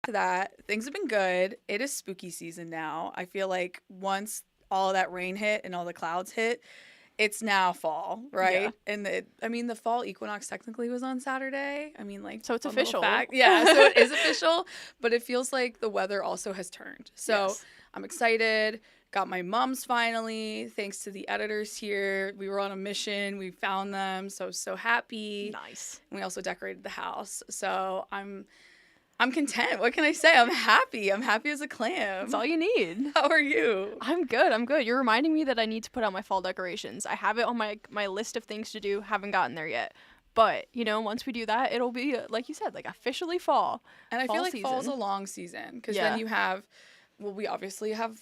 to that, things have been good. It is spooky season now. I feel like once all of that rain hit and all the clouds hit, it's now fall, Yeah. right? And the fall equinox technically was on Saturday. I mean, like, So it's fun little official. fact. Yeah, so it is official, but it feels like the weather also has turned. So Yes. I'm excited. Got my mums finally, thanks to the editors here. We were on a mission. We found them, so happy. Nice. And we also decorated the house. So I'm content. What can I say? I'm happy. I'm happy as a clam. That's all you need. How are you? I'm good. You're reminding me that I need to put out my fall decorations. I have it on my list of things to do. Haven't gotten there yet. But, once we do that, it'll be, like you said, like officially fall. And I Fall feel like season. fall's a long season because Yeah. then you have, well, we obviously have,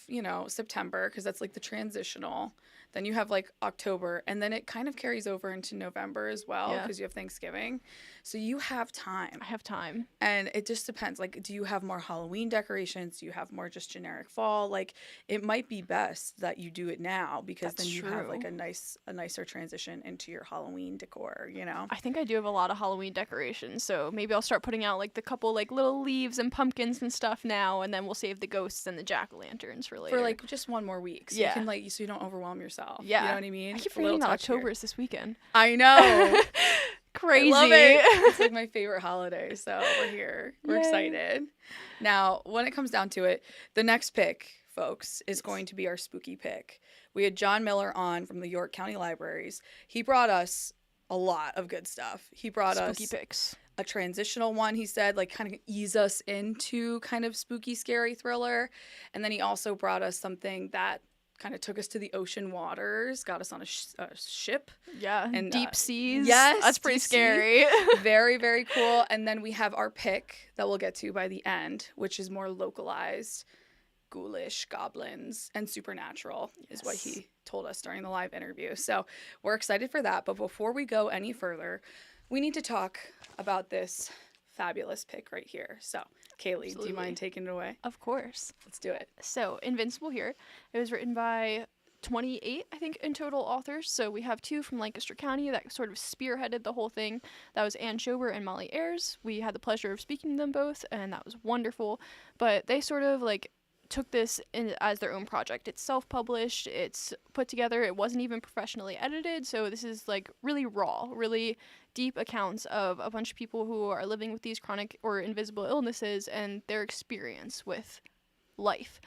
September because that's like the transitional. Then you have like October, and then it kind of carries over into November as well Yeah. because you have Thanksgiving. So you have time. I have time. And it just depends. Like, do you have more Halloween decorations? Do you have more just generic fall? Like, it might be best that you do it now because That's then you have like true. a nicer transition into your Halloween decor, I think I do have a lot of Halloween decorations, so maybe I'll start putting out like the couple like little leaves and pumpkins and stuff now, and then we'll save the ghosts and the jack-o'-lanterns for later. For like just one more week. So Yeah. you can like so you don't overwhelm yourself. Yeah. You know what I mean? I keep A little forgetting that touch here. October is this weekend. I know. Crazy. I love it. It's like my favorite holiday. So we're here. We're Yay. excited. Now, when it comes down to it, the next pick, folks, is going to be our spooky pick. We had John Miller on from the York County Libraries. He brought us a lot of good stuff. He brought Spooky us picks. a transitional one, he said, like kind of ease us into kind of spooky, scary thriller. And then he also brought us something that kind of took us to the ocean waters, got us on a ship. Yeah. And, deep seas. yes, That's pretty deep sea. scary. Very, very cool. And then we have our pick that we'll get to by the end, which is more localized, ghoulish, goblins, and supernatural is what Yes. he told us during the live interview. So we're excited for that. But before we go any further, we need to talk about this fabulous pick right here. So, Kaylee, do Absolutely. you mind taking it away? Of course. Let's do it. So, Invincible here. It was written by 28, I think, in total authors. So we have 2 from Lancaster County that sort of spearheaded the whole thing. That was Ann Schober and Molly Ayers. We had the pleasure of speaking to them both, and that was wonderful. But they sort of like took this as their own project. It's self-published, it's put together, it wasn't even professionally edited, so this is like really raw, really deep accounts of a bunch of people who are living with these chronic or invisible illnesses and their experience with life.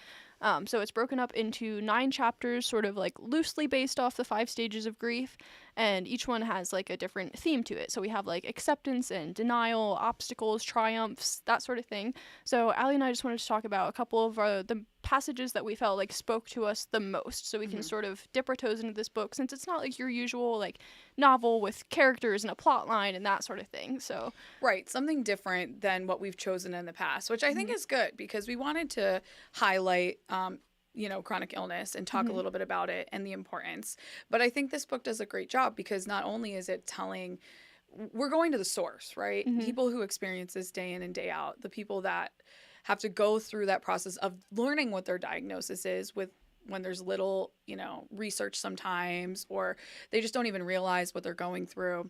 So it's broken up into 9 chapters, sort of like loosely based off the 5 stages of grief, and each one has like a different theme to it. So we have like acceptance and denial, obstacles, triumphs, that sort of thing. So Allie and I just wanted to talk about a couple of the passages that we felt like spoke to us the most, so we can sort of dip our toes into this book, since it's not like your usual like novel with characters and a plot line and that sort of thing. So Right, something different than what we've chosen in the past, which I think is good because we wanted to highlight chronic illness and talk a little bit about it and the importance. But I think this book does a great job because not only is it telling, we're going to the source, right? People who experience this day in and day out, the people that have to go through that process of learning what their diagnosis is with when there's little, research sometimes, or they just don't even realize what they're going through.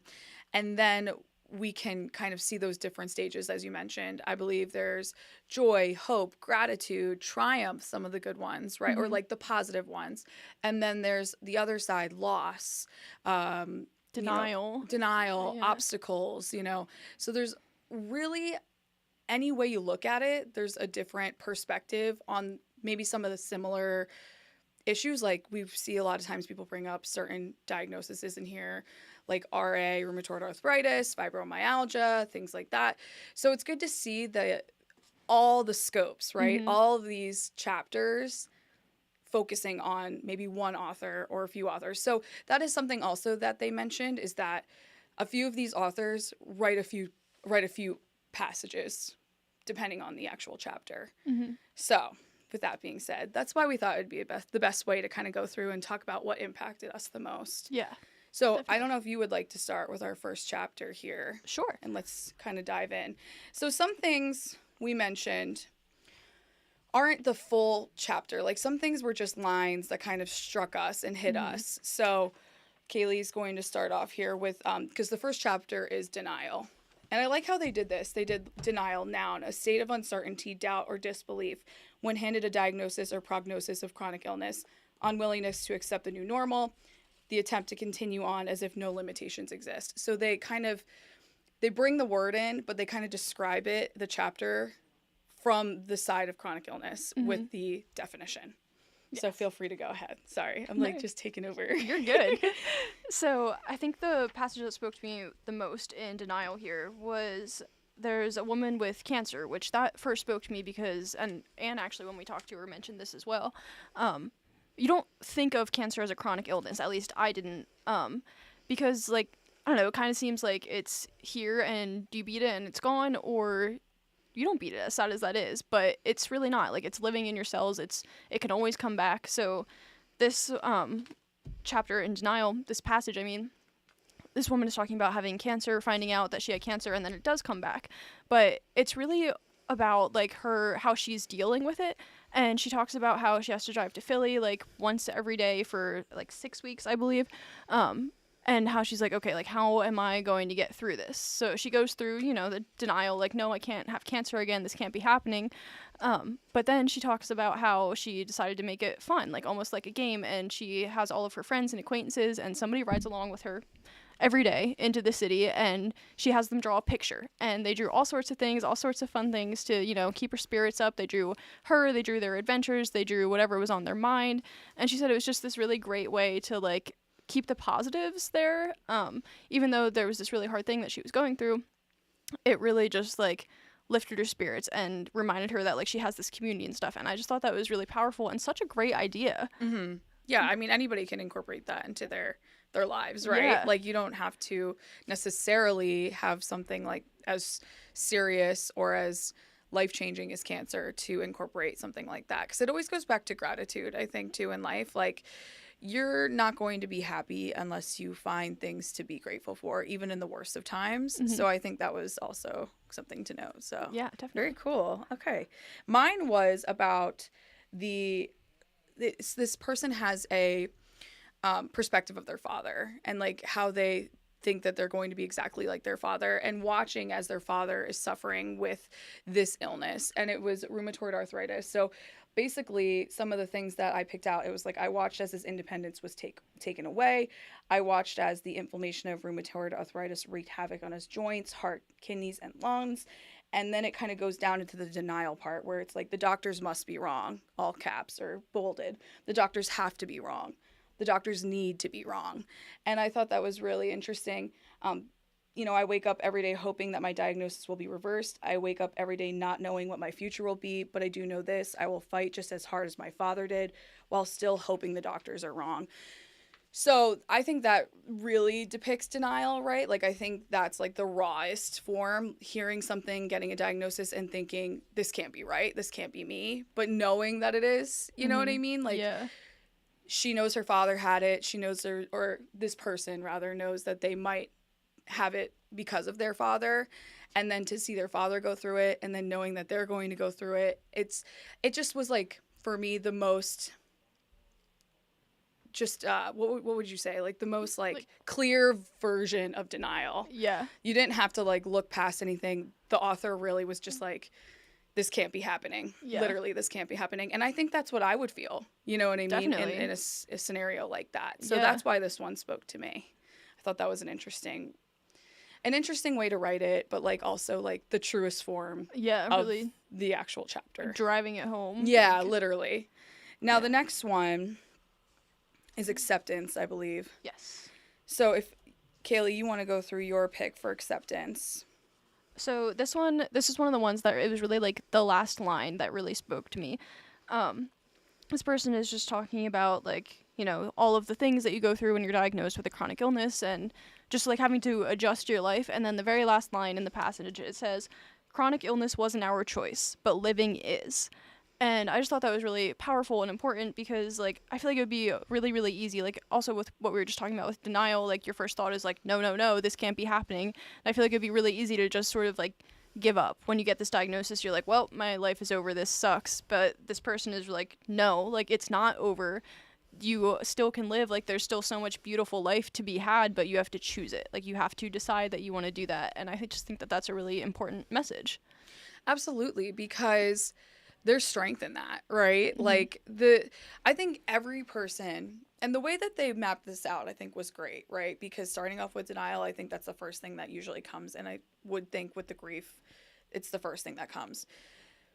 And then we can kind of see those different stages, as you mentioned. I believe there's joy, hope, gratitude, triumph, some of the good ones, right? Or like the positive ones. And then there's the other side, loss, denial. denial, Yeah. obstacles, So there's really, any way you look at it, there's a different perspective on maybe some of the similar issues. Like we see a lot of times people bring up certain diagnoses in here, like RA, rheumatoid arthritis, fibromyalgia, things like that. So it's good to see all the scopes, right? All of these chapters focusing on maybe one author or a few authors. So that is something also that they mentioned, is that a few of these authors write a few passages depending on the actual chapter. So with that being said, that's why we thought it would be the best way to kind of go through and talk about what impacted us the most. Yeah. So Definitely. I don't know if you would like to start with our first chapter here. Sure. And let's kind of dive in. So some things we mentioned aren't the full chapter. Like some things were just lines that kind of struck us and hit us. So Kaylee's going to start off here with, because the first chapter is denial. And I like how they did this. They did denial, noun, a state of uncertainty, doubt, or disbelief when handed a diagnosis or prognosis of chronic illness, unwillingness to accept the new normal, the attempt to continue on as if no limitations exist. So they bring the word in, but they kind of describe it, the chapter, from the side of chronic illness with the definition. Yes. So feel free to go ahead. Sorry, I'm just taking over. You're good. So I think the passage that spoke to me the most in denial here was there's a woman with cancer, which that first spoke to me because, and actually when we talked to her mentioned this as well, you don't think of cancer as a chronic illness, at least I didn't, because like, I don't know, it kind of seems like it's here and you beat it and it's gone, or you don't beat it, as sad as that is, but it's really not. Like, it's living in your cells. It can always come back. So this chapter in denial, this passage, I mean, this woman is talking about having cancer, finding out that she had cancer, and then it does come back. But it's really about, like, how she's dealing with it. And she talks about how she has to drive to Philly, like, once every day for, like, 6 weeks, I believe. And how she's like, okay, like, how am I going to get through this? So she goes through, the denial, like, no, I can't have cancer again. This can't be happening. But then she talks about how she decided to make it fun, like almost like a game. And she has all of her friends and acquaintances, and somebody rides along with her every day into the city, and she has them draw a picture. And they drew all sorts of things, all sorts of fun things to, keep her spirits up. They drew they drew their adventures, they drew whatever was on their mind. And she said it was just this really great way to, like, keep the positives there, even though there was this really hard thing that she was going through. It really just, like, lifted her spirits and reminded her that, like, she has this community and stuff. And I just thought that was really powerful and such a great idea. Yeah, I mean, anybody can incorporate that into their lives, right? Yeah. Like, you don't have to necessarily have something like as serious or as life-changing as cancer to incorporate something like that, because it always goes back to gratitude, I think, too, in life. Like, you're not going to be happy unless you find things to be grateful for, even in the worst of times. So I think that was also something to note. So yeah, definitely. Very cool. Okay. Mine was about this person has a perspective of their father, and, like, how they think that they're going to be exactly like their father, and watching as their father is suffering with this illness. And it was rheumatoid arthritis. So basically, some of the things that I picked out, it was like, I watched as his independence was taken away. I watched as the inflammation of rheumatoid arthritis wreaked havoc on his joints, heart, kidneys, and lungs. And then it kind of goes down into the denial part, where it's like, the doctors must be wrong, all caps or bolded. The doctors have to be wrong. The doctors need to be wrong. And I thought that was really interesting. I wake up every day hoping that my diagnosis will be reversed. I wake up every day not knowing what my future will be, but I do know this: I will fight just as hard as my father did, while still hoping the doctors are wrong. So I think that really depicts denial, right? Like, I think that's, like, the rawest form, hearing something, getting a diagnosis, and thinking, this can't be right, this can't be me, but knowing that it is, you know what I mean? Like, yeah. She knows her father had it. She knows or this person rather knows that they might have it because of their father. And then to see their father go through it, and then knowing that they're going to go through it, it just was, like, for me, the most just what would you say, like, the most like clear version of denial. Yeah. You didn't have to, like, look past anything. The author really was just like, this can't be happening. Yeah. Literally, this can't be happening. And I think that's what I would feel, you know what I mean? Definitely. In a scenario like that. So yeah. That's why this one spoke to me. I thought that was an interesting way to write it, but, like, also, like, the truest form of really the actual chapter. Driving it home. Yeah, literally. Now, the next one is acceptance, I believe. Yes. So if, Kaylee, you want to go through your pick for acceptance. So this is one of the ones that it was really, like, the last line that really spoke to me. This person is just talking about, like, you know, all of the things that you go through when you're diagnosed with a chronic illness, and just, like, having to adjust your life. And then the very last line in the passage, it says, "Chronic illness wasn't our choice, but living is." And I just thought that was really powerful and important, because, like, I feel like it would be really, really easy, like, also with what we were just talking about with denial, like, your first thought is like, no, this can't be happening. And I feel like it'd be really easy to just sort of, like, give up. When you get this diagnosis, you're like, well, my life is over, this sucks. But this person is like, no, like, it's not over. you still can live. Like, there's still so much beautiful life to be had, but you have to choose it. Like, you have to decide that you want to do that. And I just think that that's a really important message. Absolutely, because there's strength in that, right? Mm-hmm. Like I think every person, and the way that they mapped this out, I think was great, right? Because starting off with denial, I think that's the first thing that usually comes, and I would think with the grief, it's the first thing that comes.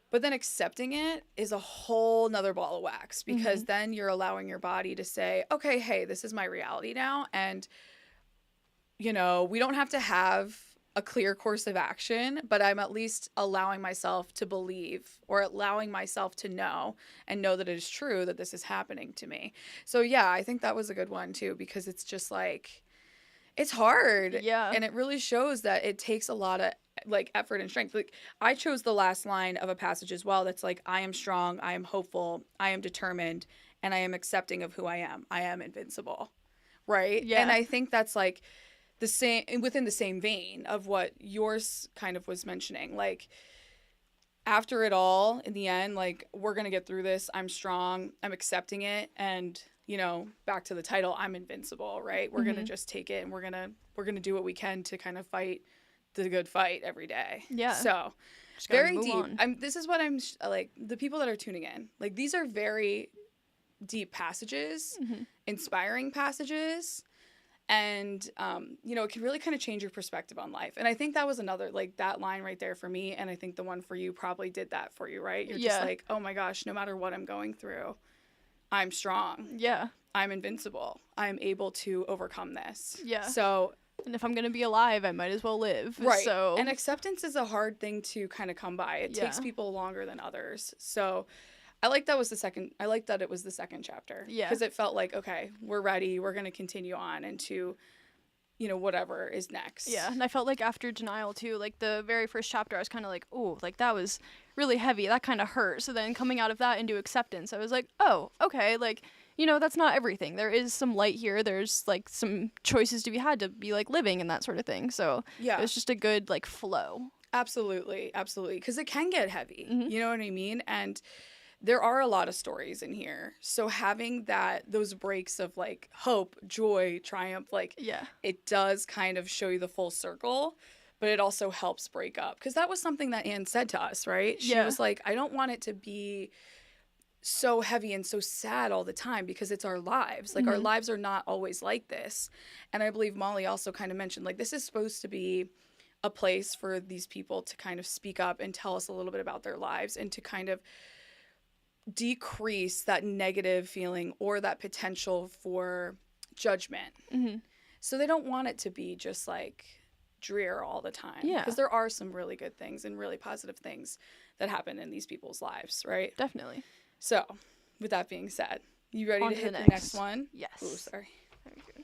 But then accepting it is a whole nother ball of wax, because then you're allowing your body to say, okay, hey, this is my reality now. And, we don't have to have a clear course of action, but I'm at least allowing myself to believe, or allowing myself to know and know that it is true that this is happening to me. So yeah, I think that was a good one too, because it's just like, it's hard. Yeah. And it really shows that it takes a lot of like effort and strength. Like, I chose the last line of a passage as well. That's like, I am strong, I am hopeful, I am determined, and I am accepting of who I am. I am invincible. Right? Yeah. And I think that's like the same, within the same vein of what yours kind of was mentioning. Like, after it all, in the end, like, we're going to get through this. I'm strong. I'm accepting it. And, back to the title, I'm invincible, right? We're going to just take it, and we're going to do what we can to kind of fight the good fight every day. Yeah. So Just gotta very move deep. on. This is what I'm like, the people that are tuning in, like, these are very deep passages, inspiring passages. And, it can really kind of change your perspective on life. And I think that was another, like, that line right there for me. And I think the one for you probably did that for you, right? You're just like, oh my gosh, no matter what I'm going through, I'm strong. Yeah. I'm invincible. I'm able to overcome this. Yeah. So, and if I'm going to be alive, I might as well live. right. So. And acceptance is a hard thing to kind of come by. It takes people longer than others. So I like that it was the second chapter. Yeah. Because it felt like, okay, we're ready. We're going to continue on into, whatever is next. Yeah. And I felt like after denial too, like the very first chapter, I was kind of like, oh, like that was really heavy. That kind of hurt. So then coming out of that into acceptance, I was like, oh, okay. Like, that's not everything. There is some light here. There's like some choices to be had to be like living and that sort of thing. So yeah, it was just a good like flow. Absolutely. Absolutely. Because it can get heavy. Mm-hmm. You know what I mean? And there are a lot of stories in here. So having those breaks of like hope, joy, triumph, like it does kind of show you the full circle, but it also helps break up. Because that was something that Anne said to us, right? She was like, I don't want it to be so heavy and so sad all the time, because it's our lives. Like, our lives are not always like this. And I believe Molly also kind of mentioned, like, this is supposed to be a place for these people to kind of speak up and tell us a little bit about their lives, and to kind of decrease that negative feeling or that potential for judgment. So they don't want it to be just like drear all the time. Yeah. Because there are some really good things and really positive things that happen in these people's lives, right? Definitely. So, with that being said, you ready On to to hit the the next. next one? Yes. Oh, sorry. Very good.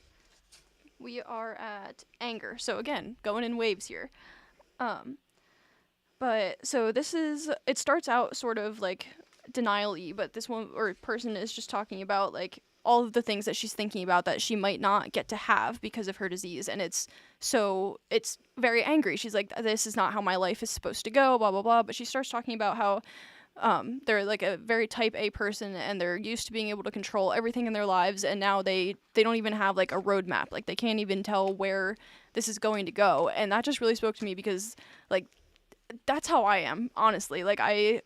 We are at anger. So again, going in waves here. But so it starts out sort of like denial-y, but this one or person is just talking about like all of the things that she's thinking about that she might not get to have because of her disease, and it's very angry. She's like, this is not how my life is supposed to go, blah blah blah. But she starts talking about how they're like a very type A person, and they're used to being able to control everything in their lives, and now they don't even have like a roadmap. Like, they can't even tell where this is going to go. And that just really spoke to me, because like that's how I am, honestly. Like, I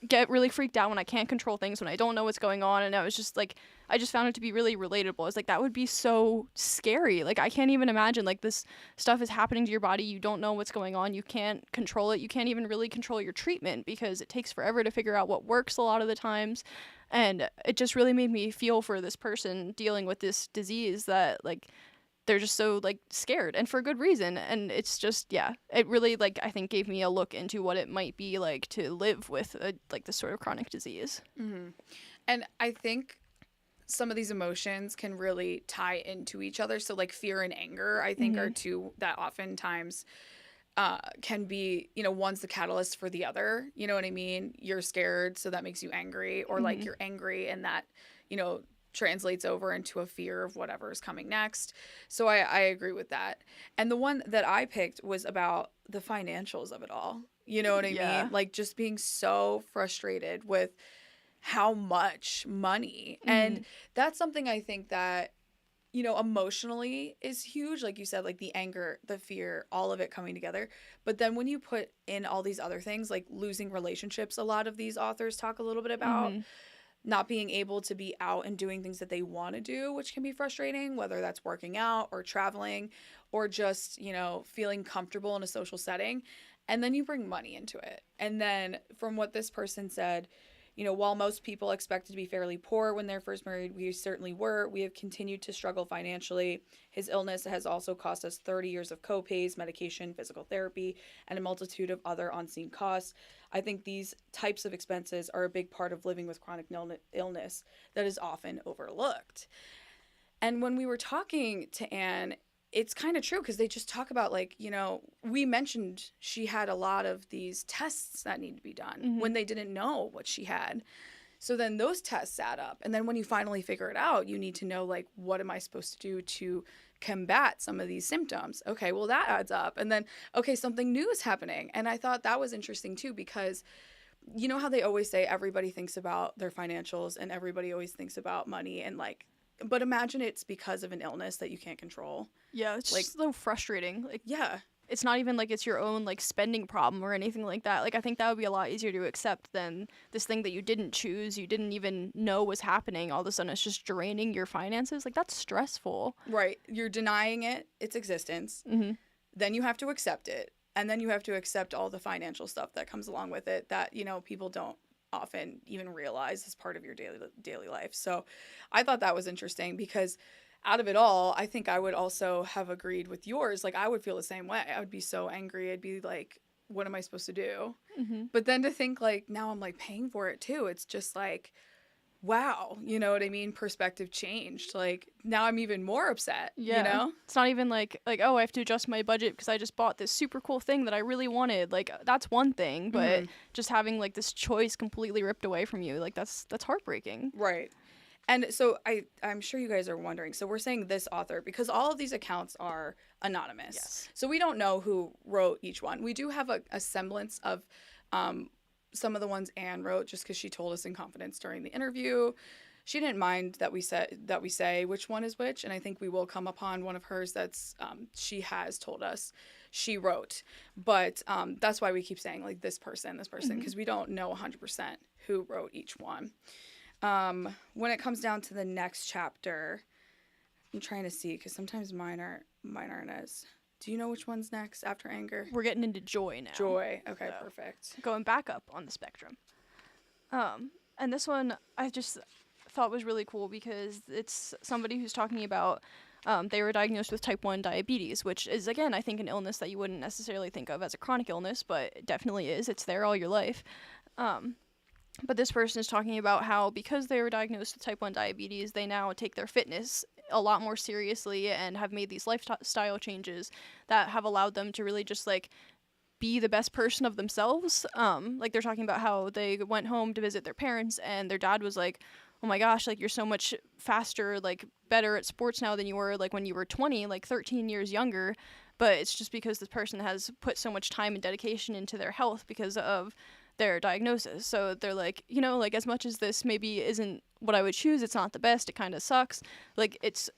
get really freaked out when I can't control things, when I don't know what's going on. And I was just like, I just found it to be really relatable. I was like, that would be so scary. Like, I can't even imagine, like, this stuff is happening to your body. You don't know what's going on. You can't control it. You can't even really control your treatment, because it takes forever to figure out what works a lot of the times. And it just really made me feel for this person dealing with this disease, that like they're just so like scared, and for good reason. And it's just, it really, like, I think gave me a look into what it might be like to live with like this sort of chronic disease. And I think some of these emotions can really tie into each other. So like fear and anger, I think, are two that oftentimes can be, one's the catalyst for the other. You know what I mean? You're scared, so that makes you angry, or like you're angry and that, translates over into a fear of whatever is coming next. So I agree with that. And the one that I picked was about the financials of it all. You know what I mean? Like, just being so frustrated with how much money. And that's something I think that, you know, emotionally is huge. Like you said, like the anger, the fear, all of it coming together. But then when you put in all these other things, like losing relationships, a lot of these authors talk a little bit about not being able to be out and doing things that they want to do, which can be frustrating, whether that's working out or traveling or just, you know, feeling comfortable in a social setting. And then you bring money into it. And then from what this person said, you know, while most people expected to be fairly poor when they're first married, we certainly were. We have continued to struggle financially. His illness has also cost us 30 years of co-pays, medication, physical therapy, and a multitude of other unseen costs. I think these types of expenses are a big part of living with chronic illness that is often overlooked. And when we were talking to Anne, it's kind of true because they just talk about, like, you know, we mentioned she had a lot of these tests that need to be done when they didn't know what she had. So then those tests add up. And then when you finally figure it out, you need to know, like, what am I supposed to do to combat some of these symptoms? Okay, well, that adds up. And then, okay, something new is happening. And I thought that was interesting, too, because you know how they always say everybody thinks about their financials and everybody always thinks about money and, like, but imagine it's because of an illness that you can't control. Yeah, it's like, just so frustrating. Like, yeah. It's not even like it's your own like spending problem or anything like that. Like, I think that would be a lot easier to accept than this thing that you didn't choose, you didn't even know was happening. All of a sudden, it's just draining your finances. Like, that's stressful. Right. You're denying its existence. Then you have to accept it. And then you have to accept all the financial stuff that comes along with it that, you know, people don't often even realize as part of your daily life. So I thought that was interesting because out of it all, I think I would also have agreed with yours. Like, I would feel the same way. I would be so angry. I'd be like, what am I supposed to do? But then to think, like, now I'm like paying for it too. It's just like, wow, you know what I mean? Perspective changed. Like, now I'm even more upset, Yeah. you know? It's not even like, oh, I have to adjust my budget because I just bought this super cool thing that I really wanted. Like, that's one thing, but just having like this choice completely ripped away from you, like that's heartbreaking. Right. And so I'm sure you guys are wondering. So we're saying this author because all of these accounts are anonymous. Yes. So we don't know who wrote each one. We do have a semblance of some of the ones Anne wrote just because she told us in confidence during the interview. She didn't mind that we say which one is which, and I think we will come upon one of hers that's she has told us she wrote. But that's why we keep saying, like, this person, because we don't know 100% who wrote each one. When it comes down to the next chapter, I'm trying to see because sometimes mine aren't as. Do you know which one's next after anger? We're getting into joy now. Joy. Okay, so, perfect. Going back up on the spectrum. And this one I just thought was really cool because it's somebody who's talking about they were diagnosed with type 1 diabetes, which is, again, I think an illness that you wouldn't necessarily think of as a chronic illness, but it definitely is. It's there all your life. But this person is talking about how because they were diagnosed with type 1 diabetes, they now take their fitness a lot more seriously and have made these lifestyle changes that have allowed them to really just, like, be the best person of themselves. Like, they're talking about how they went home to visit their parents and their dad was like, oh my gosh, like, you're so much faster, like, better at sports now than you were, like, when you were 20, like, 13 years younger. But it's just because this person has put so much time and dedication into their health because of their diagnosis. So they're like, you know, like, as much as this maybe isn't what I would choose, it's not the best, it kind of sucks, like, it's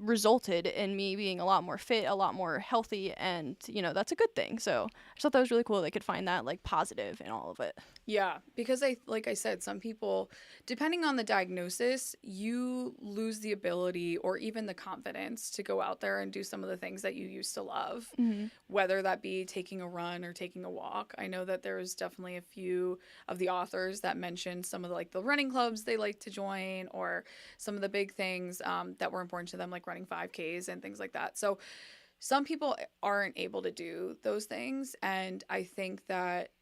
resulted in me being a lot more fit, a lot more healthy, and, you know, that's a good thing. So I just thought that was really cool. They could find that, like, positive in all of it. Yeah, because like I said, some people, depending on the diagnosis, you lose the ability or even the confidence to go out there and do some of the things that you used to love, whether that be taking a run or taking a walk. I know that there's definitely a few of the authors that mentioned some of the running clubs they like to join or some of the big things that were important to them, like running 5Ks and things like that. So some people aren't able to do those things, and I think that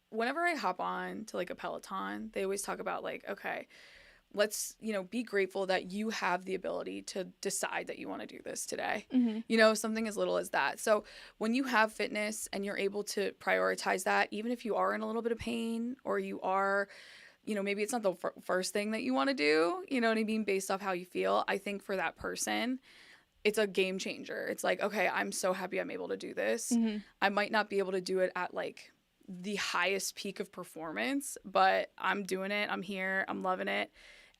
whenever I hop on to, like, a Peloton, they always talk about, like, okay, let's, you know, be grateful that you have the ability to decide that you want to do this today. You know, something as little as that. So when you have fitness and you're able to prioritize that, even if you are in a little bit of pain or you are, you know, maybe it's not the first thing that you want to do, you know what I mean, based off how you feel, I think for that person, it's a game changer. It's like, okay, I'm so happy I'm able to do this. I might not be able to do it at, like, the highest peak of performance, but I'm doing it. I'm here. I'm loving it.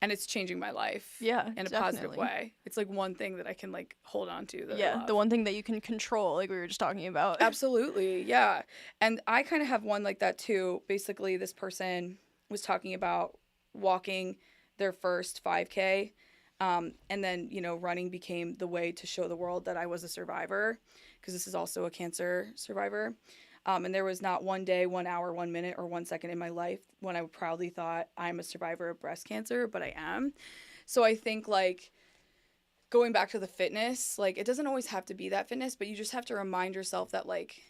And it's changing my life in a positive way. It's like one thing that I can like hold on to that I love. The one thing that you can control, like we were just talking about. Absolutely, yeah. And I kind of have one like that too. Basically, this person was talking about walking their first 5K. And then, you know, running became the way to show the world that I was a survivor, because this is also a cancer survivor. And there was not one day, 1 hour, 1 minute, or 1 second in my life when I proudly thought I'm a survivor of breast cancer, but I am. So I think, like, going back to the fitness, like, it doesn't always have to be that fitness, but you just have to remind yourself that, like,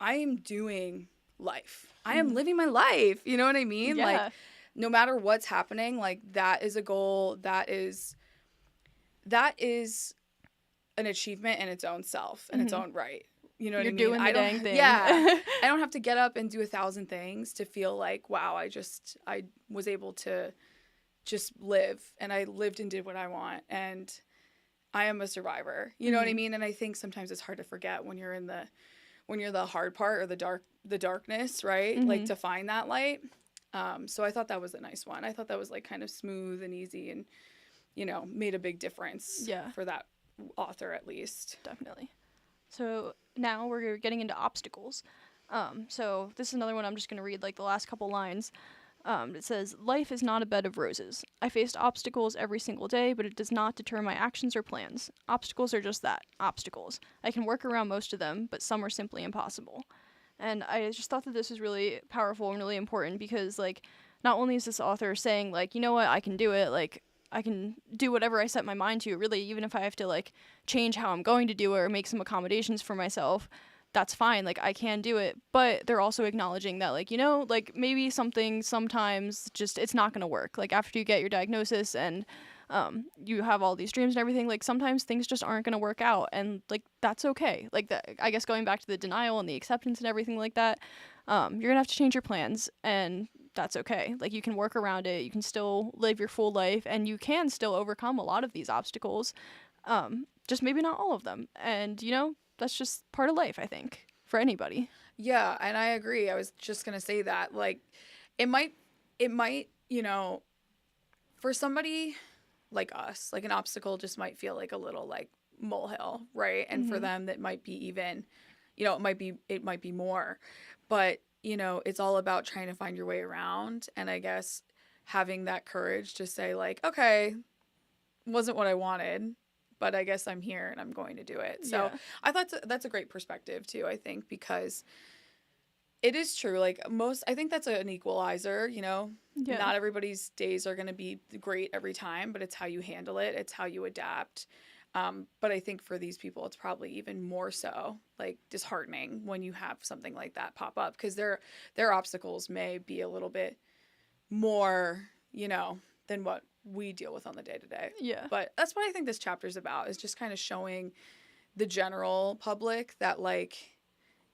I am doing life. I am living my life. You know what I mean? Yeah. Like, no matter what's happening, like, that is a goal. That is an achievement in its own self, in its own right. You know what I mean? You're doing the dang thing. Yeah. I don't have to get up and do 1,000 things to feel like, wow, I was able to just live, and I lived and did what I want, and I am a survivor. You know what I mean? And I think sometimes it's hard to forget when you're the hard part, or the darkness, right? Like, to find that light. So I thought that was a nice one. I thought that was like kind of smooth and easy, and, you know, made a big difference for that author, at least. Definitely. So now we're getting into obstacles. So this is another one I'm just going to read like the last couple lines. It says, "Life is not a bed of roses. I faced obstacles every single day, but it does not deter my actions or plans. Obstacles are just that, obstacles. I can work around most of them, but some are simply impossible." And I just thought that this was really powerful and really important, because, like, not only is this author saying, like, you know what, I can do it, like, I can do whatever I set my mind to, really, even if I have to, like, change how I'm going to do it or make some accommodations for myself, that's fine, like, I can do it. But they're also acknowledging that, like, you know, like, maybe something sometimes just, it's not going to work. Like, after you get your diagnosis and you have all these dreams and everything, like, sometimes things just aren't going to work out, and, like, that's okay. Like, I guess going back to the denial and the acceptance and everything like that, you're going to have to change your plans, and that's okay. Like, you can work around it, you can still live your full life, and you can still overcome a lot of these obstacles, just maybe not all of them. And, you know, that's just part of life, I think, for anybody. Yeah, and I agree. I was just going to say that, like, it might, you know, for somebody like us, like, an obstacle just might feel like a little, like, molehill, right? And for them, that might be even, you know, it might be more. But, you know, it's all about trying to find your way around, and I guess having that courage to say, like, okay, wasn't what I wanted, but I guess I'm here and I'm going to do it. So I thought that's a great perspective too, I think, because it is true. Like, I think that's an equalizer, you know. Yeah. Not everybody's days are going to be great every time, but it's how you handle it. It's how you adapt. But I think for these people, it's probably even more so, like, disheartening when you have something like that pop up, because their obstacles may be a little bit more, you know, than what we deal with on the day-to-day. Yeah. But that's what I think this chapter is about, is just kind of showing the general public that, like,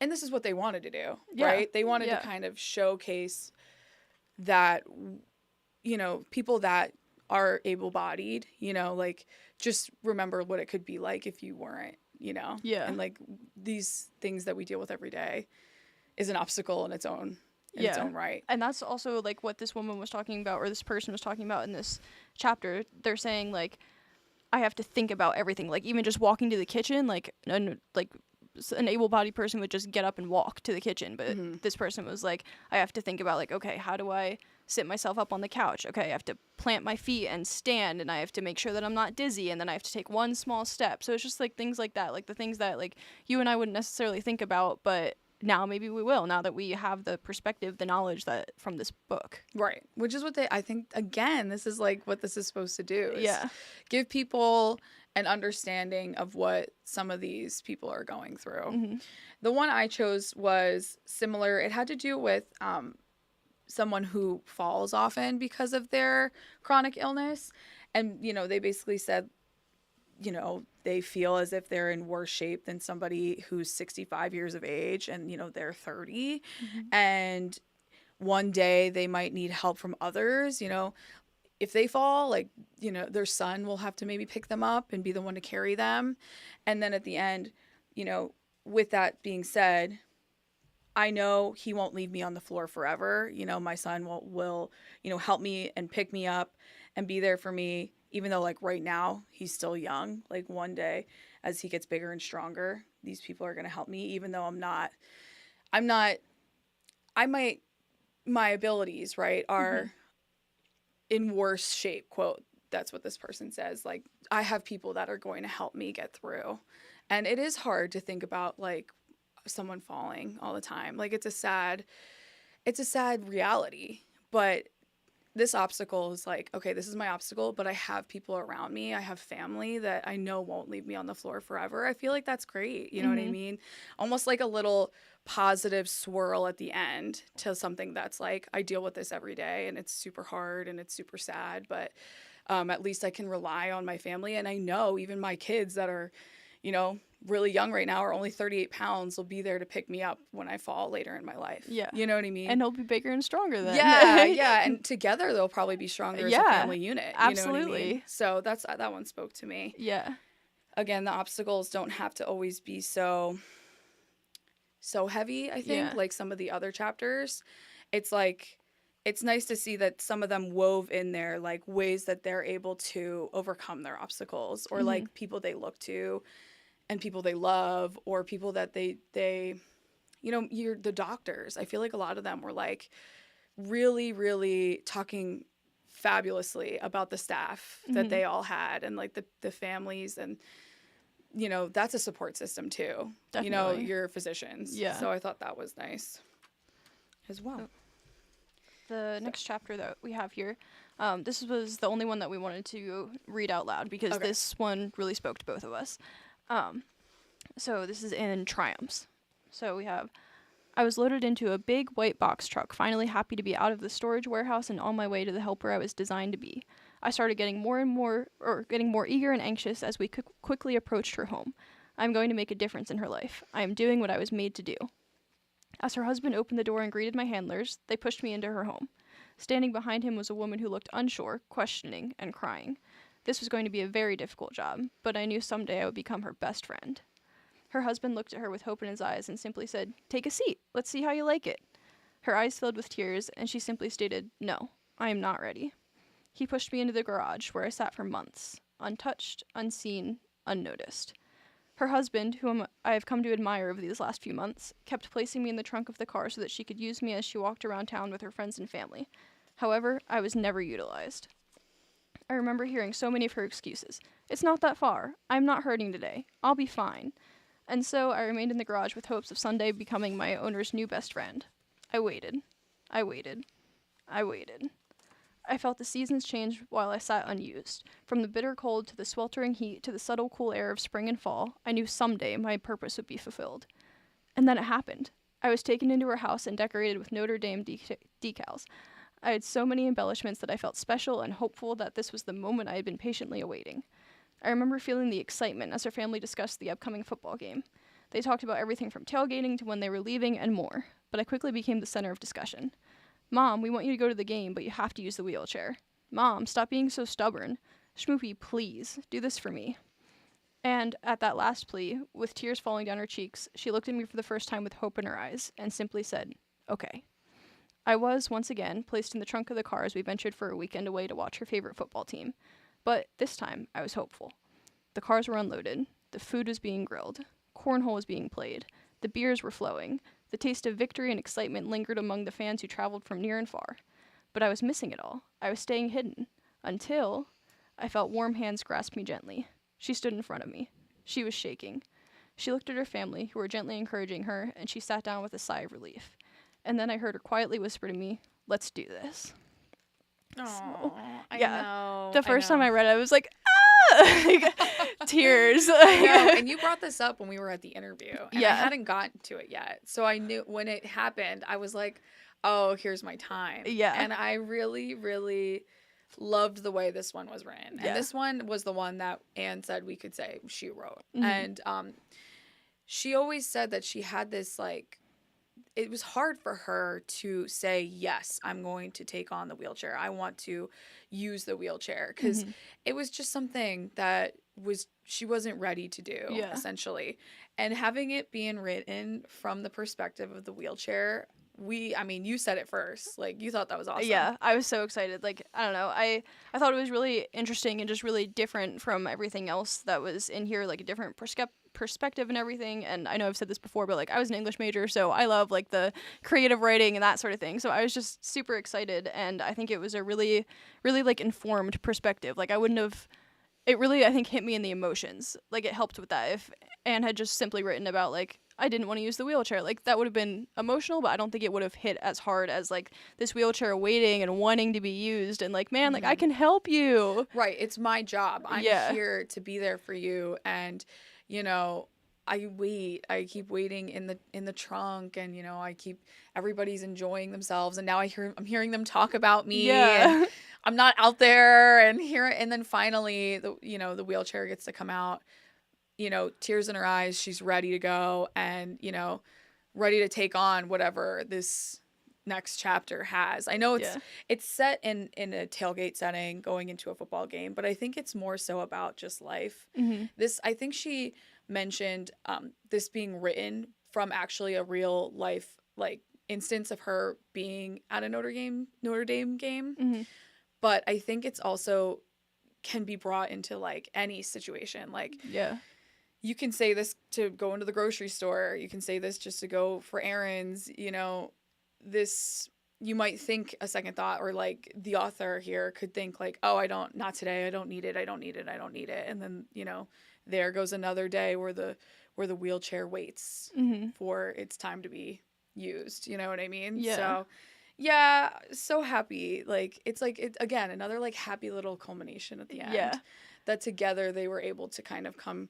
and this is what they wanted to do, right? They wanted to kind of showcase that, you know, people that are able-bodied, you know, like, just remember what it could be like if you weren't, you know? Yeah. And, like, these things that we deal with every day is an obstacle in its own its own right. And that's also, like, what this woman was talking about, or this person was talking about in this chapter. They're saying, like, I have to think about everything. Like, even just walking to the kitchen, like, an able-bodied person would just get up and walk to the kitchen, but this person was like, I have to think about, like, okay, how do I sit myself up on the couch? Okay, I have to plant my feet and stand, and I have to make sure that I'm not dizzy, and then I have to take one small step. So it's just, like, things like that, like, the things that, like, you and I wouldn't necessarily think about, but now maybe we will, now that we have the perspective, the knowledge that from this book. Right. Which is what I think, again, this is, like, what this is supposed to do. Is give people an understanding of what some of these people are going through. The one I chose was similar. It had to do with someone who falls often because of their chronic illness. And, you know, they basically said, you know, they feel as if they're in worse shape than somebody who's 65 years of age and, you know, they're 30. And one day they might need help from others, you know. If they fall, like, you know, their son will have to maybe pick them up and be the one to carry them. And then at the end, you know, with that being said, I know he won't leave me on the floor forever. You know, my son will, you know, help me and pick me up and be there for me, even though like right now he's still young. Like one day as he gets bigger and stronger, these people are going to help me, even though I'm not, I might, my abilities, right, are in worse shape, quote. That's what this person says. Like, I have people that are going to help me get through. And it is hard to think about like someone falling all the time. Like it's a sad reality. But this obstacle is like, okay, this is my obstacle, but I have people around me. I have family that I know won't leave me on the floor forever. I feel like that's great. You know what I mean? Almost like a little positive swirl at the end to something that's like, I deal with this every day and it's super hard and it's super sad, but at least I can rely on my family. And I know even my kids that are, you know, really young right now are only 38 pounds will be there to pick me up when I fall later in my life. Yeah. You know what I mean? And he'll be bigger and stronger then. Yeah, yeah. And together they'll probably be stronger as a family unit. Absolutely. You know what I mean? So that one spoke to me. Yeah. Again, the obstacles don't have to always be so heavy, I think, like some of the other chapters. It's like, it's nice to see that some of them wove in there, like ways that they're able to overcome their obstacles or like people they look to and people they love or people that they you know, you're the doctors. I feel like a lot of them were like really, really talking fabulously about the staff that they all had and like the families and, you know, that's a support system too. Definitely. You know, your physicians. Yeah. So I thought that was nice as well. The next chapter that we have here, this was the only one that we wanted to read out loud because this one really spoke to both of us. So this is in Triumphs. So we have, I was loaded into a big white box truck, finally happy to be out of the storage warehouse and on my way to the helper I was designed to be. I started getting more eager and anxious as we quickly approached her home. I'm going to make a difference in her life. I am doing what I was made to do. As her husband opened the door and greeted my handlers, they pushed me into her home. Standing behind him was a woman who looked unsure, questioning, and crying. This was going to be a very difficult job, but I knew someday I would become her best friend. Her husband looked at her with hope in his eyes and simply said, "Take a seat. Let's see how you like it." Her eyes filled with tears, and she simply stated, "No, I am not ready." He pushed me into the garage, where I sat for months, untouched, unseen, unnoticed. Her husband, whom I have come to admire over these last few months, kept placing me in the trunk of the car so that she could use me as she walked around town with her friends and family. However, I was never utilized. I remember hearing so many of her excuses. "It's not that far. I'm not hurting today. I'll be fine." And so I remained in the garage with hopes of Sunday becoming my owner's new best friend. I waited. I waited. I waited. I felt the seasons change while I sat unused. From the bitter cold to the sweltering heat to the subtle cool air of spring and fall, I knew someday my purpose would be fulfilled. And then it happened. I was taken into her house and decorated with Notre Dame decals. I had so many embellishments that I felt special and hopeful that this was the moment I had been patiently awaiting. I remember feeling the excitement as her family discussed the upcoming football game. They talked about everything from tailgating to when they were leaving and more, but I quickly became the center of discussion. "Mom, we want you to go to the game, but you have to use the wheelchair." "Mom, stop being so stubborn." "Schmoopy, please, do this for me." And at that last plea, with tears falling down her cheeks, she looked at me for the first time with hope in her eyes and simply said, "Okay." I was, once again, placed in the trunk of the car as we ventured for a weekend away to watch her favorite football team. But this time, I was hopeful. The cars were unloaded. The food was being grilled. Cornhole was being played. The beers were flowing. The taste of victory and excitement lingered among the fans who traveled from near and far. But I was missing it all. I was staying hidden. Until I felt warm hands grasp me gently. She stood in front of me. She was shaking. She looked at her family, who were gently encouraging her, and she sat down with a sigh of relief. And then I heard her quietly whisper to me, "Let's do this." Oh, I know. The first time I read it, I was like, ah! Like, tears. And you brought this up when we were at the interview. And I hadn't gotten to it yet. So I knew when it happened, I was like, oh, here's my time. Yeah. And I really, really loved the way this one was written. And this one was the one that Anne said we could say she wrote. And she always said that she had this, like, it was hard for her to say, yes, I'm going to take on the wheelchair. I want to use the wheelchair, because it was just something that she wasn't ready to do, Yeah. essentially. And having it being written from the perspective of the wheelchair, I mean, you said it first. Like, you thought that was awesome. Yeah, I was so excited. Like, I don't know. I thought it was really interesting and just really different from everything else that was in here, like a different perspective and everything. And I know I've said this before, but like I was an English major, so I love like the creative writing and that sort of thing. So I was just super excited, and I think it was a really, really like informed perspective. Like, I wouldn't have. It really, I think, hit me in the emotions. Like, it helped with that. If Anne had just simply written about, like, I didn't want to use the wheelchair, like, that would have been emotional, but I don't think it would have hit as hard as, like, this wheelchair waiting and wanting to be used and, like, man, like, I can help you. Right. It's my job. I'm Yeah. here to be there for you. And, you know, I keep waiting in the trunk, and, you know, everybody's enjoying themselves, and now I'm hearing them talk about me. Yeah. And I'm not out there, and then finally the wheelchair gets to come out, you know, tears in her eyes. She's ready to go, and, you know, ready to take on whatever this next chapter has. I know it's set in a tailgate setting going into a football game, but I think it's more so about just life. I think she mentioned this being written from actually a real life, like, instance of her being at a Notre Dame game. But I think it's also can be brought into, like, any situation. Like, you can say this to go into the grocery store. You can say this just to go for errands. You know, you might think a second thought, or, like, the author here could think, like, oh, not today. I don't need it. I don't need it. I don't need it. And then, you know, there goes another day where the wheelchair waits for its time to be used. You know what I mean? Yeah. So, yeah, so happy. Like, it's like, again, another, like, happy little culmination at the end. Yeah. That together they were able to kind of come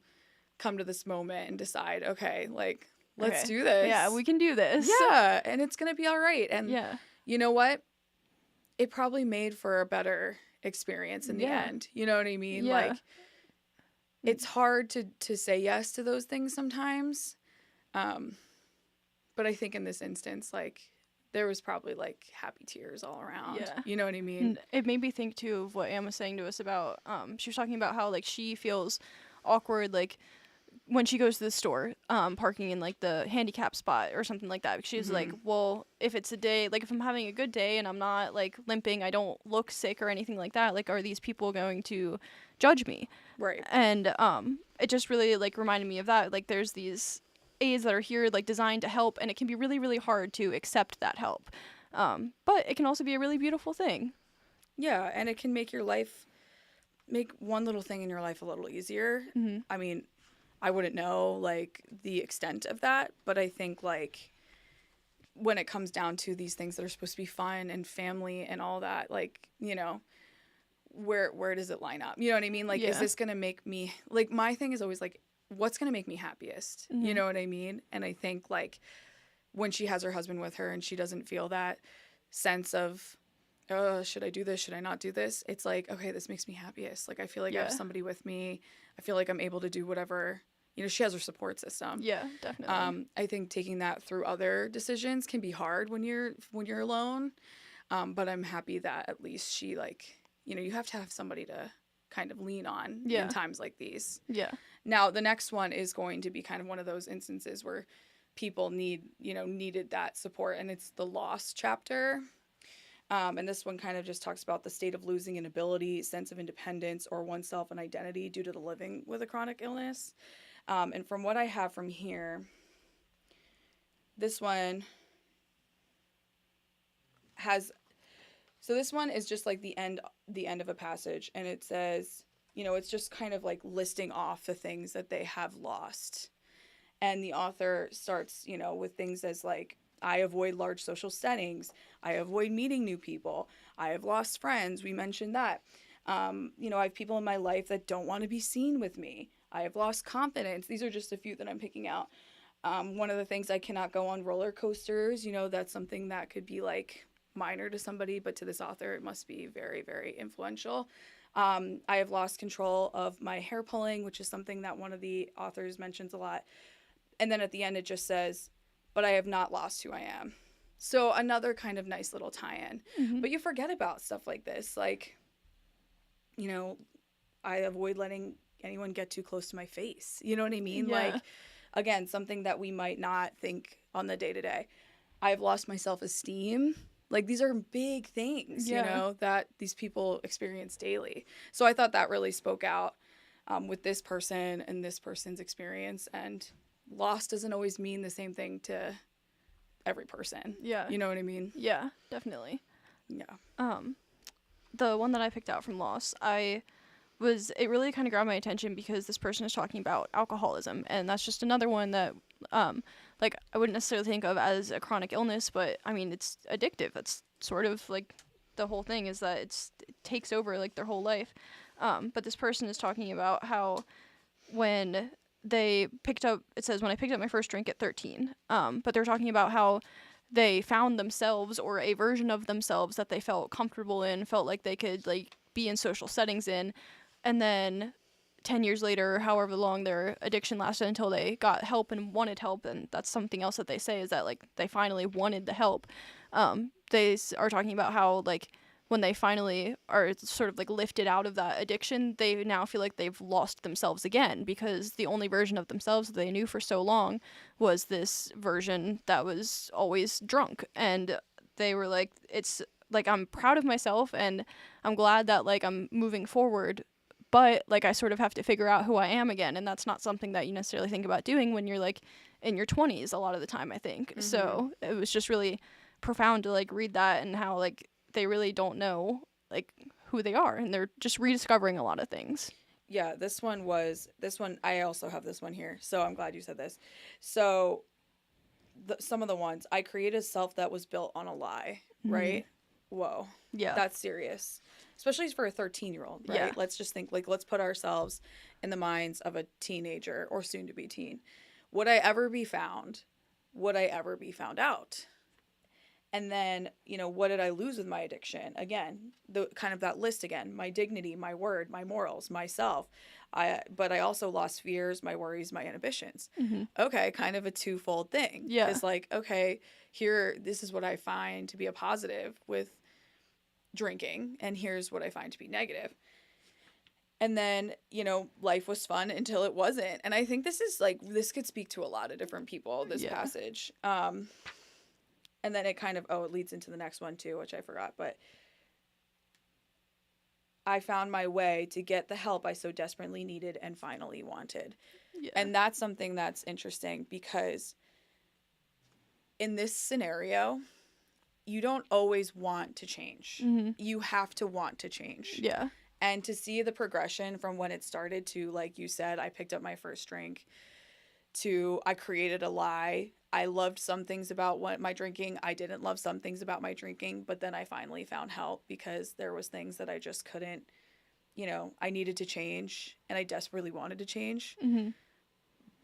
to this moment and decide, okay, like, let's do this. Yeah, we can do this. Yeah, and it's going to be all right. And yeah. You know what? It probably made for a better experience in the end. You know what I mean? Yeah. Like, it's hard to say yes to those things sometimes. But I think in this instance, like, there was probably, like, happy tears all around. Yeah. You know what I mean? And it made me think, too, of what Anne was saying to us about, she was talking about how, like, she feels awkward, like, when she goes to the store, parking in, like, the handicap spot or something like that. She's like, well, if it's a day, like, if I'm having a good day and I'm not, like, limping, I don't look sick or anything like that, like, are these people going to judge me? Right. And it just really, like, reminded me of that. Like, there's these aids that are here, like, designed to help, and it can be really, really hard to accept that help. But it can also be a really beautiful thing. Yeah, and it can make one little thing in your life a little easier. I mean, I wouldn't know, like, the extent of that, but I think, like, when it comes down to these things that are supposed to be fun and family and all that, like, you know, where does it line up? You know what I mean? Like, is this going to make me, like, my thing is always, like, what's going to make me happiest? You know what I mean? And I think, like, when she has her husband with her and she doesn't feel that sense of, oh, should I do this? Should I not do this? It's like, okay, this makes me happiest. Like, I feel like I have somebody with me. I feel like I'm able to do whatever. You know, she has her support system. Yeah, definitely. I think taking that through other decisions can be hard when you're alone. But I'm happy that at least she, like, you know, you have to have somebody to kind of lean on in times like these. Yeah. Now, the next one is going to be kind of one of those instances where people needed that support, and it's the loss chapter. And this one kind of just talks about the state of losing an ability, sense of independence, or oneself an identity due to the living with a chronic illness. And from what I have from here, this one this one is just like the end of a passage, and it says, you know, it's just kind of like listing off the things that they have lost. And the author starts, you know, with things as like, I avoid large social settings. I avoid meeting new people. I have lost friends. We mentioned that. You know, I have people in my life that don't want to be seen with me. I have lost confidence. These are just a few that I'm picking out. One of the things, I cannot go on roller coasters. You know, that's something that could be like minor to somebody, but to this author, it must be very, very influential. I have lost control of my hair pulling, which is something that one of the authors mentions a lot. And then at the end, it just says, but I have not lost who I am. So another kind of nice little tie-in. Mm-hmm. But you forget about stuff like this. Like, you know, I avoid letting anyone get too close to my face. You know what I mean? Yeah. Like, again, something that we might not think on the day-to-day. I've lost my self-esteem. Like, these are big things, Yeah. you know, that these people experience daily. So I thought that really spoke out with this person and this person's experience. And loss doesn't always mean the same thing to every person. Yeah. You know what I mean? Yeah, definitely. Yeah. The one that I picked out from Loss, it really kind of grabbed my attention because this person is talking about alcoholism, and that's just another one that like I wouldn't necessarily think of as a chronic illness, but I mean it's addictive. That's sort of like the whole thing, is that it takes over like their whole life. But this person is talking about how when they picked up, it says, when I picked up my first drink at 13, but they're talking about how they found themselves, or a version of themselves that they felt comfortable in, felt like they could like be in social settings in, and then 10 years later, however long their addiction lasted until they got help and wanted help, and that's something else that they say, is that like they finally wanted the help. They are talking about how like when they finally are sort of like lifted out of that addiction, they now feel like they've lost themselves again, because the only version of themselves that they knew for so long was this version that was always drunk. And they were like, it's like, I'm proud of myself and I'm glad that like I'm moving forward, but like I sort of have to figure out who I am again, and that's not something that you necessarily think about doing when you're like in your 20s a lot of the time, I think. Mm-hmm. So it was just really profound to like read that, and how like they really don't know like who they are, and they're just rediscovering a lot of things. Yeah, this one, I also have this one here, so I'm glad you said this. So some of the ones, I created a self that was built on a lie, right? Whoa. Yeah. That's serious. Especially for a 13-year-old, right? Yeah. Let's just think, like, let's put ourselves in the minds of a teenager or soon-to-be teen. Would I ever be found? Would I ever be found out? And then, you know, what did I lose with my addiction? Again, the kind of that list again, my dignity, my word, my morals, myself. But I also lost fears, my worries, my inhibitions. Mm-hmm. Okay, kind of a twofold thing. Yeah. It's like, okay, this is what I find to be a positive with drinking, and here's what I find to be negative. And then, you know, life was fun until it wasn't. And I think this could speak to a lot of different people, this passage. And then it kind of, it leads into the next one too, which I forgot. But I found my way to get the help I so desperately needed and finally wanted. Yeah. And that's something that's interesting, because in this scenario, you don't always want to change. Mm-hmm. You have to want to change. Yeah. And to see the progression from when it started to, like you said, I picked up my first drink, to I created a lie. I loved some things about my drinking. I didn't love some things about my drinking, but then I finally found help because there was things that I just couldn't, you know, I needed to change, and I desperately wanted to change. Mm-hmm.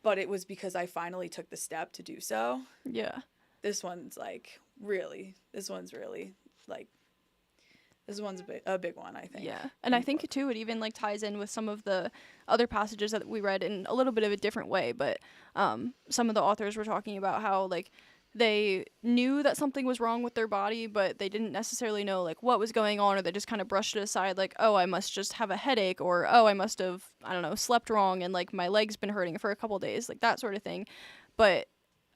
But it was because I finally took the step to do so. Yeah. This one's really a big one, I think. Yeah. And I think too, it even like ties in with some of the other passages that we read in a little bit of a different way, but some of the authors were talking about how like they knew that something was wrong with their body, but they didn't necessarily know like what was going on, or they just kind of brushed it aside, like, oh, I must just have a headache, or oh, I must have, I don't know, slept wrong and like my leg's been hurting for a couple days, like that sort of thing. But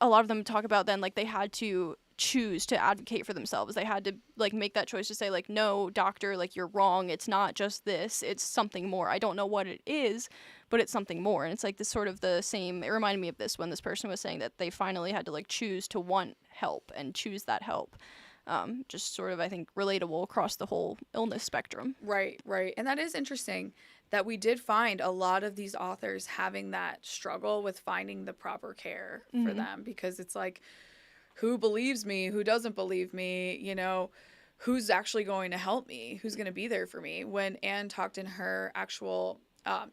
a lot of them talk about then like they had to choose to advocate for themselves. They had to like make that choice to say like, no, doctor, like you're wrong. It's not just this, it's something more. I don't know what it is, but it's something more. And it's like this sort of the same, it reminded me of this when this person was saying that they finally had to like choose to want help and choose that help. Just sort of, I think, relatable across the whole illness spectrum. Right. And that is interesting that we did find a lot of these authors having that struggle with finding the proper care for them, because it's like, who believes me? Who doesn't believe me? You know, who's actually going to help me? Who's going to be there for me? When Anne talked in her actual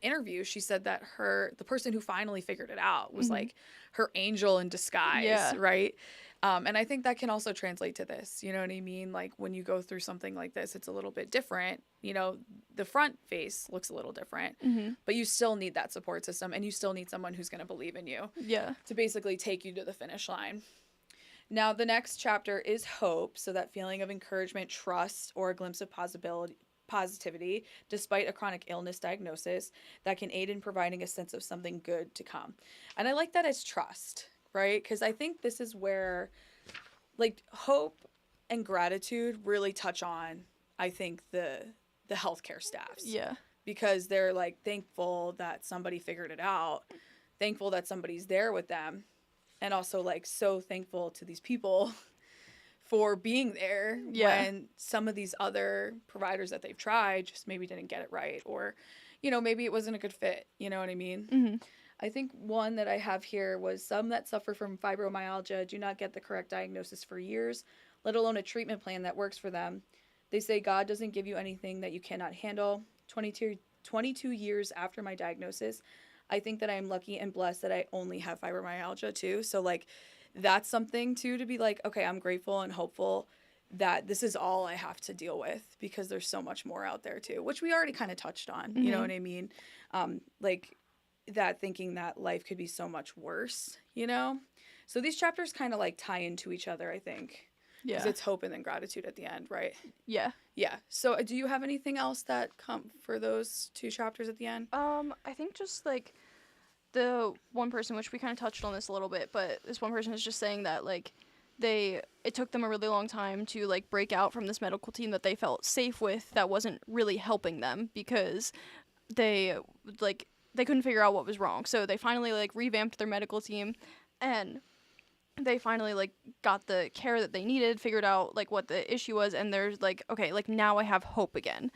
interview, she said that the person who finally figured it out was like her angel in disguise, right? And I think that can also translate to this. You know what I mean? Like when you go through something like this, it's a little bit different. You know, the front face looks a little different, but you still need that support system, and you still need someone who's going to believe in you. Yeah. To basically take you to the finish line. Now, the next chapter is hope. So, that feeling of encouragement, trust, or a glimpse of positivity, despite a chronic illness diagnosis, that can aid in providing a sense of something good to come. And I like that as trust, right? Because I think this is where, like, hope and gratitude really touch on, I think, the healthcare staffs. Yeah. Because they're, like, thankful that somebody figured it out, thankful that somebody's there with them, and also, like, so thankful to these people for being there when some of these other providers that they've tried just maybe didn't get it right, or, you know, maybe it wasn't a good fit. You know what I mean? Mm-hmm. I think one that I have here was some that suffer from fibromyalgia do not get the correct diagnosis for years, let alone a treatment plan that works for them. They say God doesn't give you anything that you cannot handle. 22 years after my diagnosis, I think that I'm lucky and blessed that I only have fibromyalgia too. So, like, that's something too to be like, okay, I'm grateful and hopeful that this is all I have to deal with, because there's so much more out there too, which we already kind of touched on. You know what I mean? Like, that thinking that life could be so much worse, you know? So these chapters kind of like tie into each other, I think. Because it's hope and then gratitude at the end, right? Yeah. Yeah. So do you have anything else that come for those two chapters at the end? I think just like the one person, which we kind of touched on this a little bit, but this one person is just saying that like it took them a really long time to like break out from this medical team that they felt safe with, that wasn't really helping them, because they couldn't figure out what was wrong. So they finally like revamped their medical team, and they finally like got the care that they needed, figured out like what the issue was, and they're like, okay, like now I have hope again.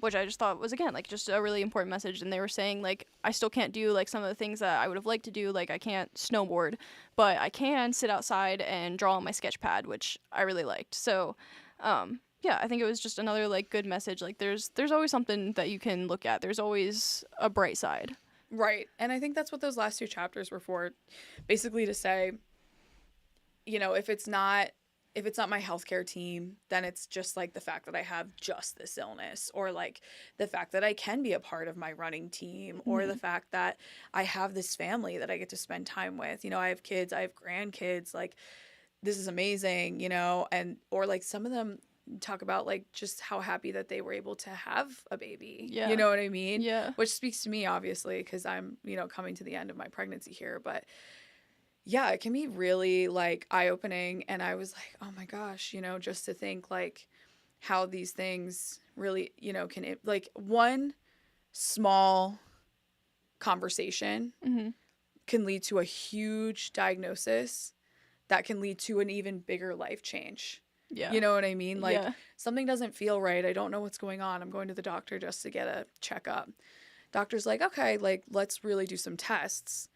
Which I just thought was, again, like just a really important message. And they were saying like, I still can't do like some of the things that I would have liked to do. Like I can't snowboard, but I can sit outside and draw on my sketch pad, which I really liked. So yeah, I think it was just another like good message. Like there's always something that you can look at. There's always a bright side. Right. And I think that's what those last two chapters were for, basically to say, you know, if it's not my healthcare team, then it's just like the fact that I have just this illness, or like the fact that I can be a part of my running team, or the fact that I have this family that I get to spend time with. You know, I have kids, I have grandkids, like this is amazing, you know, and or like some of them talk about like just how happy that they were able to have a baby. Yeah. You know what I mean? Yeah. Which speaks to me, obviously, because I'm, you know, coming to the end of my pregnancy here, but yeah, it can be really like eye-opening. And I was like, oh my gosh, you know, just to think like how these things really, you know, can, like one small conversation can lead to a huge diagnosis that can lead to an even bigger life change. Yeah. You know what I mean? Like something doesn't feel right. I don't know what's going on. I'm going to the doctor just to get a checkup. Doctor's like, okay, like let's really do some tests.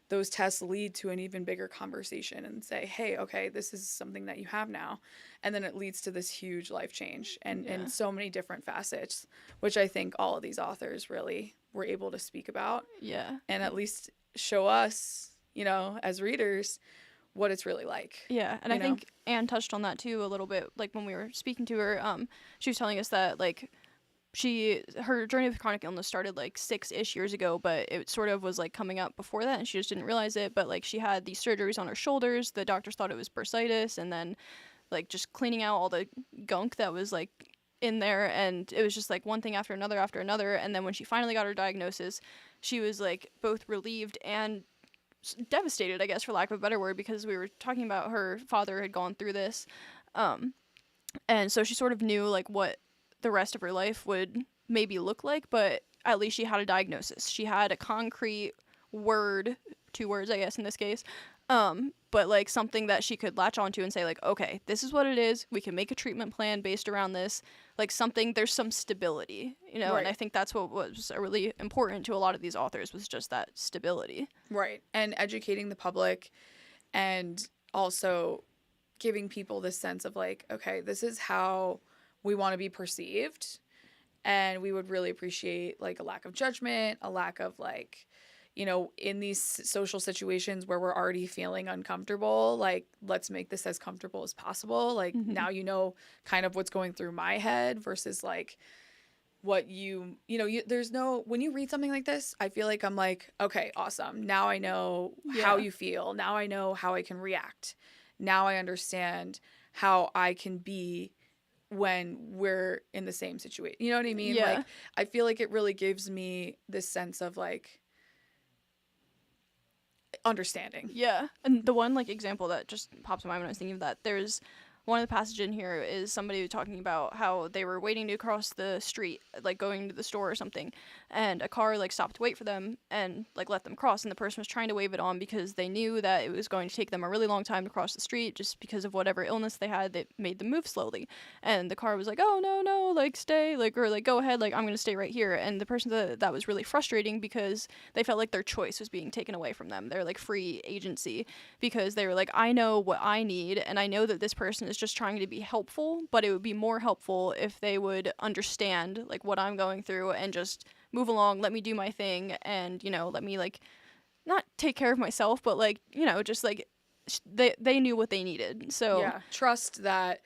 Those tests lead to an even bigger conversation and say, hey, okay, this is something that you have now. And then it leads to this huge life change and so many different facets, which I think all of these authors really were able to speak about. Yeah. And at least show us, you know, as readers, what it's really like. Yeah. And I think Anne touched on that too a little bit, like when we were speaking to her. She was telling us that like her journey with chronic illness started like 6-ish years ago, but it sort of was like coming up before that and she just didn't realize it. But like she had these surgeries on her shoulders. The doctors thought it was bursitis, and then like just cleaning out all the gunk that was like in there, and it was just like one thing after another. And then when she finally got her diagnosis, she was like both relieved and devastated, I guess, for lack of a better word, because we were talking about her father had gone through this. And so she sort of knew like what the rest of her life would maybe look like, but at least she had a diagnosis. She had a concrete word, 2 words, I guess, in this case, but like something that she could latch onto and say like, okay, this is what it is. We can make a treatment plan based around this. Like something, there's some stability, you know, and I think that's what was really important to a lot of these authors, was just that stability. Right. And educating the public, and also giving people this sense of like, okay, this is how we want to be perceived, and we would really appreciate like a lack of judgment, a lack of like, you know, in these social situations where we're already feeling uncomfortable, like let's make this as comfortable as possible. Like now you know kind of what's going through my head versus like what you know, there's no, when you read something like this, I feel like I'm like, okay, awesome. Now I know how you feel. Now I know how I can react. now I understand how I can be when we're in the same situation. You know what I mean? Yeah. Like, I feel like it really gives me this sense of like understanding. Yeah. And the one like example that just pops in my mind when I was thinking of that, there's one of the passages in here is somebody talking about how they were waiting to cross the street, like going to the store or something, and a car like stopped to wait for them and like let them cross, and the person was trying to wave it on because they knew that it was going to take them a really long time to cross the street just because of whatever illness they had that made them move slowly. And the car was like, oh no, like stay, like, or like go ahead, like I'm gonna stay right here. And the person that was really frustrating because they felt like their choice was being taken away from them, their like free agency, because they were like, I know what I need, and I know that this person is just trying to be helpful, but it would be more helpful if they would understand like what I'm going through and just move along, let me do my thing, and let me like not take care of myself, but like just like they knew what they needed. So yeah, trust that.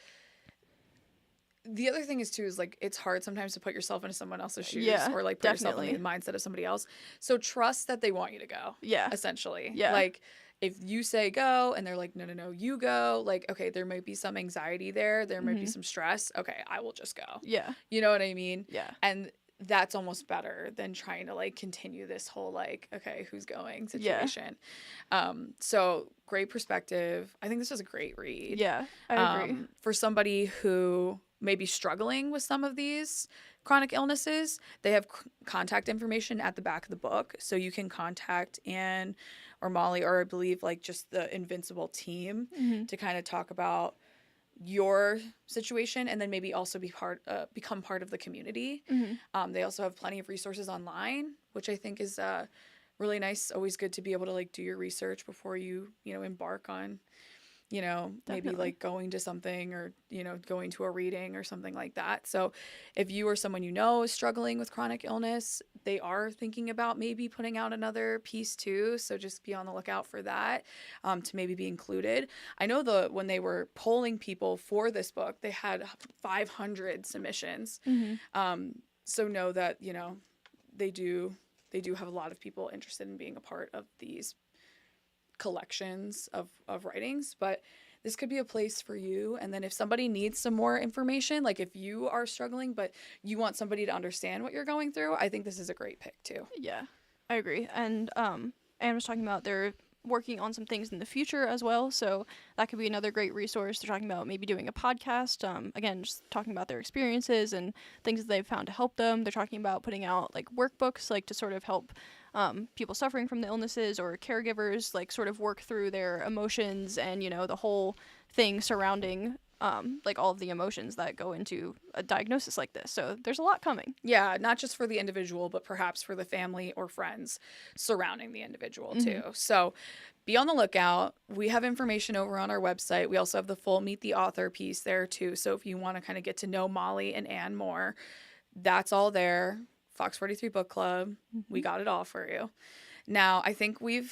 The other thing is too is like it's hard sometimes to put yourself into someone else's shoes, Yeah, or like put yourself definitely. in the mindset of somebody else. So trust that they want you to go. Yeah. Essentially. Yeah. Like if you say go and they're like, no, you go, like, okay, there might be some anxiety there. There might be some stress. Okay, I will just go. Yeah. You know what I mean? Yeah. And that's almost better than trying to like continue this whole like, okay, who's going situation. So great perspective. I think this was a great read. Yeah, I agree. For somebody who may be struggling with some of these chronic illnesses, they have contact information at the back of the book. So you can contact Anne or Molly, or I believe like just the Invincible team to kind of talk about your situation, and then maybe also become part of the community. They also have plenty of resources online, which I think is really nice. Always good to be able to like do your research before you embark on maybe like going to something, or going to a reading or something like that. So if you or someone is struggling with chronic illness, they are thinking about maybe putting out another piece too, so just be on the lookout for that, to maybe be included. I know when they were polling people for this book, they had 500 submissions. So know that they do have a lot of people interested in being a part of these collections of writings, but this could be a place for you. And then if somebody needs some more information, like if you are struggling but you want somebody to understand what you're going through, I think this is a great pick too. Yeah, I agree. And Anne was talking about they're working on some things in the future as well, so that could be another great resource. They're talking about maybe doing a podcast, again, just talking about their experiences and things that they've found to help them. They're talking about putting out like workbooks, like to sort of help people suffering from the illnesses or caregivers like sort of work through their emotions and the whole thing surrounding like all of the emotions that go into a diagnosis like this. So there's a lot coming. Yeah, not just for the individual, but perhaps for the family or friends surrounding the individual too. So be on the lookout. We have information over on our website. We also have the full Meet the Author piece there too. So if you want to kind of get to know Molly and Anne more, that's all there. FOX43 Book Club. We got it all for you. Now, I think we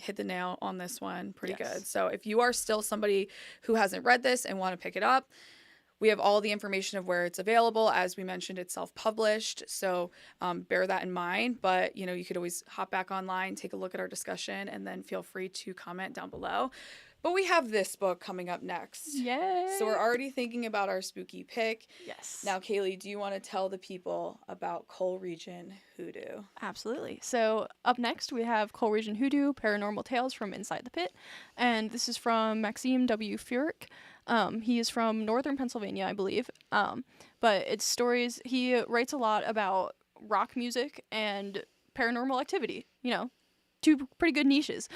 hit the nail on this one pretty good. So if you are still somebody who hasn't read this and want to pick it up, we have all the information of where it's available. As we mentioned, it's self-published, so bear that in mind. But, you could always hop back online, take a look at our discussion, and then feel free to comment down below. But we have this book coming up next. Yay! So we're already thinking about our spooky pick. Yes. Now, Kaylee, do you want to tell the people about Coleridge Hoodoo? Absolutely. So up next we have Coleridge Hoodoo, Paranormal Tales from Inside the Pit. And this is from Maxime W. Furyk. He is from northern Pennsylvania, I believe. But it's stories. He writes a lot about rock music and paranormal activity. Two pretty good niches.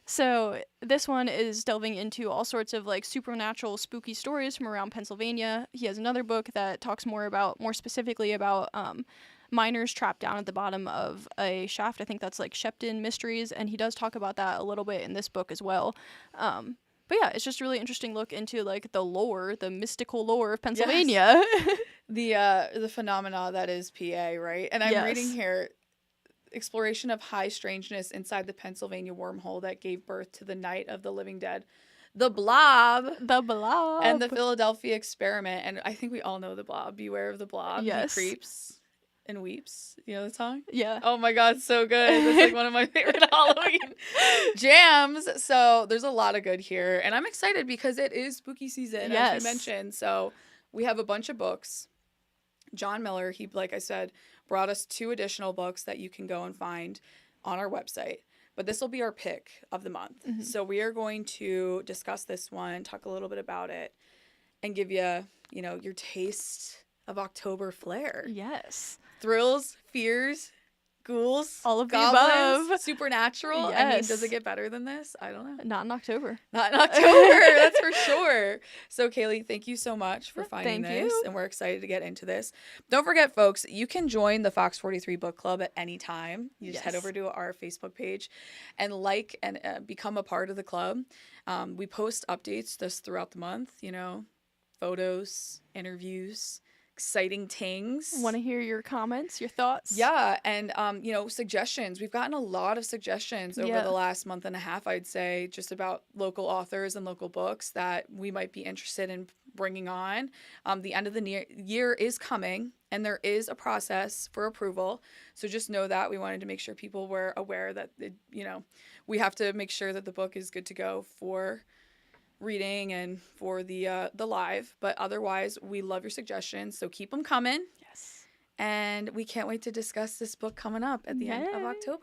So this one is delving into all sorts of like supernatural, spooky stories from around Pennsylvania. He has another book that talks more specifically about miners trapped down at the bottom of a shaft. I think that's like Shepton Mysteries, and he does talk about that a little bit in this book as well. But yeah, it's just a really interesting look into like the lore, the mystical lore of Pennsylvania. Yes. The phenomena that is PA, right? And I'm reading here, exploration of high strangeness inside the Pennsylvania wormhole that gave birth to the Night of the Living Dead, the Blob, and the Philadelphia Experiment. And I think we all know the Blob. Beware of the Blob. Yes. He creeps. and Weeps. You know the song? Yeah. Oh my God, so good. That's like one of my favorite Halloween jams. So there's a lot of good here. And I'm excited because it is spooky season, as we mentioned. So we have a bunch of books. John Miller, he, like I said, brought us 2 additional books that you can go and find on our website. But this will be our pick of the month. Mm-hmm. So we are going to discuss this one, talk a little bit about it, and give you, your taste of October flair. Yes. Thrills, fears, ghouls, all of goblins, the above. Supernatural. Yes. I mean, does it get better than this? I don't know. Not in October. Not in October, that's for sure. So, Kaylee, thank you so much for finding thank this. you. And we're excited to get into this. Don't forget, folks, you can join the FOX43 book club at any time. You just head over to our Facebook page and and become a part of the club. We post updates just throughout the month, photos, interviews, exciting things. Want to hear your comments, your thoughts? Yeah, and suggestions. We've gotten a lot of suggestions over the last month and a half, I'd say, just about local authors and local books that we might be interested in bringing on. The end of the year is coming, and there is a process for approval. So just know that we wanted to make sure people were aware that we have to make sure that the book is good to go for reading and for the live. But otherwise, we love your suggestions, so keep them coming. Yes. And we can't wait to discuss this book coming up at the end of October.